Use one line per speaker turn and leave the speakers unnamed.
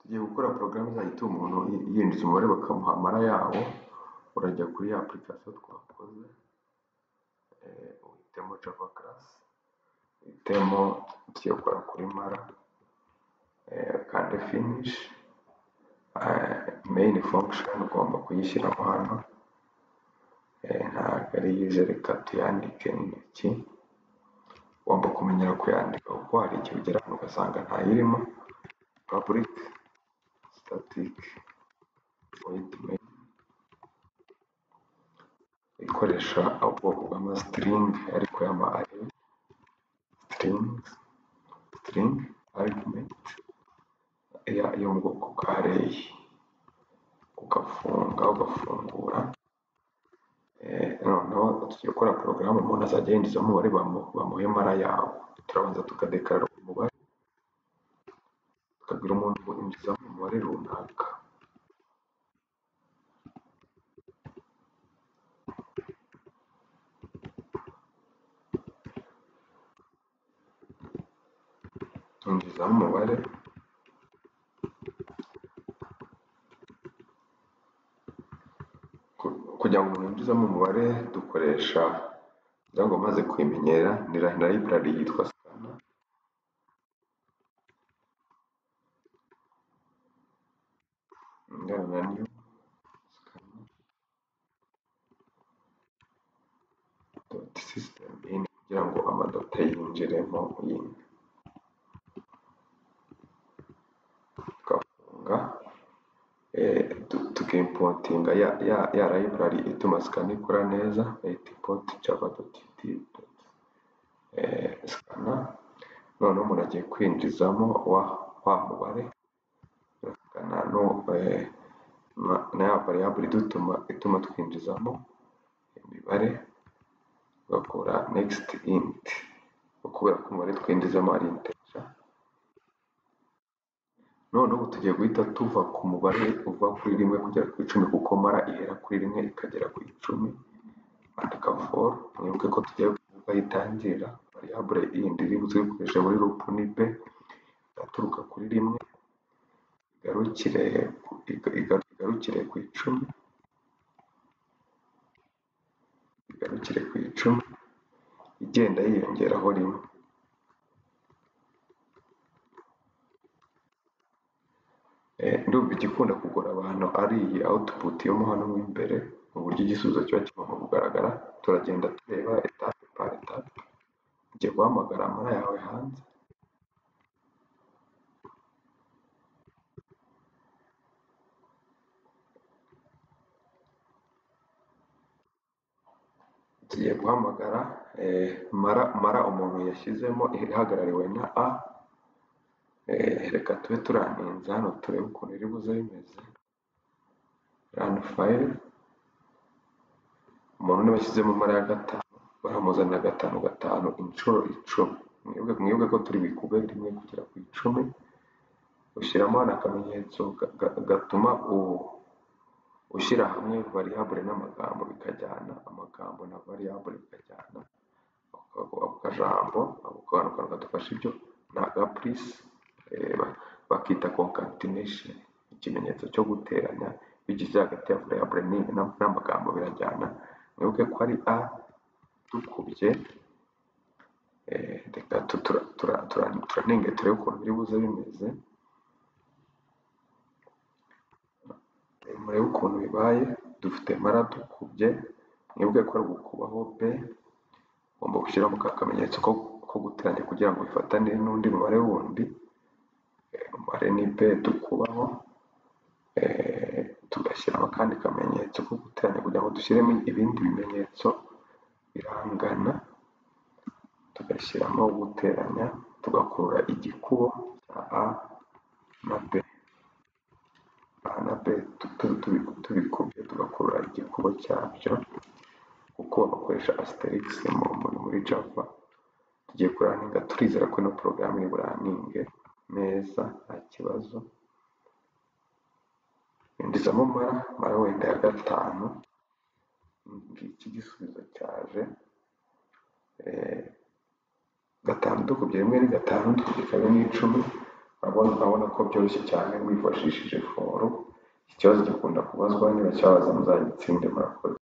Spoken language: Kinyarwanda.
Tugiye gukora porogaramu izajya ituma umuntu yinjiza umubare bakamuha amara yawo, urajya kuri ya application twakoze, uhitemo Java class, uhitemo tugiye gukora kuri mara, kandi finish, main function ugomba kuyishyiramo hano, ntabwo ari user, reka tuyandike n'intoki, ugomba kumenyera kuyandika kuko hari igihe ugera hano ugasanga ntayirimo. Public static void main ikoresha ubwoko bw'ama string ariko y'ama array, string argument yo mu bwoko bwa array, ugafunga ugafungura. Noneho tugiye gukora porogaramu umuntu azajya yinjiza umubare bamuhe mara yawo. Turabanza tukadekarara umubare, tukabwira umuntu ngo injizamo umubare runaka. Injizamo umubare, kugira ngo umuntu yinjizamo umubare dukoresha, kugira ngo maze kuyimenyera, ni library yitwa scanner. Ingana na new scanner.system in kugira ngo amadota yinjiremo yindi. Tugafunga, tukimportinga ya library ituma scanner ikora neza, import java.tt.scanner. noneho umuntu agiye kwinjizamo wa mubare, na ya variable ituma twinjizamo imibare, ugakora next int, kubera ko umubare twinjizamo ari integer. noneho tugiye guhita tuva ku mubare uva kuri 1 kugera ku 10 kuko mara ihera kuri 1 ikagera ku 10. andika for, mwibuke ko tugiye kuvuga itangirira variable yindi iri buze gukoresha muri loop ni b, aturuka kuri 1 igarukire ku 10, igarukire ku 10, igenda yiyongeraho 1. Ndumva igikunda kugora abantu ari iyi output yo mo hano imbere, mu buryo igisubizo kiba kigomba kugaragara. Turagenda tureba etape par etape. Ugiye guhamagara amara yawe hanze, tugiye guhamagara mara umuntu yashyizemo ihagarariwe na a. Reka tube turaninze hano turebe ukuntu iri buze bimeze. Run file, umuntu niba ashyizemo mara ya 5 baramuzanira 5 inshuro 10. mwibuke ko turi bikube 1 kugera ku 10. ushyiramo akamenyetso gatuma ushyira hamwe variable n'amagambo bikajyana, amagambo na variable bikajyana. akajambo ako kantu kadufasha ibyo ni agaplice, bakita concatenation, ikimenyetso cyo guteranya bigize hagati ya variable n'amagambo birajyana. mwibuke ko ari a dukubye, reka turaninge turebe ukuntu biri buze bimeze. murebe ukuntu bibaye. Dufite mara dukubye, mwibuke ko ari gukubaho b, ugomba gushyiramo akamenyetso ko guteranya kugira ngo bifatane n'undi mubare wundi. umubare ni b dukubaho, tugashyiramo akandi kamenyetso ko guteranya kugira ngo dushyiremo ibindi bimenyetso birangana. tugashyiramo guteranya, tugakurura igikubo cya a na b. a na b tubikubye tugakurura igikubo cyabyo, kuko bakoresha asterisk muri Java. tugiye kuraninga, turizera ko ino porogaramu iri buraninge neza nta kibazo. Indizamo mara wenda ya 5, ngiki igisubizo cyaje. 5 dukubye 1 ni 5, dukubye 2 ni 10, urabona ko byoroshye cyane wifashishije foro. Iki kibazo gikunda kubazwa, niba cyabaza muzagitsinde, murakoze.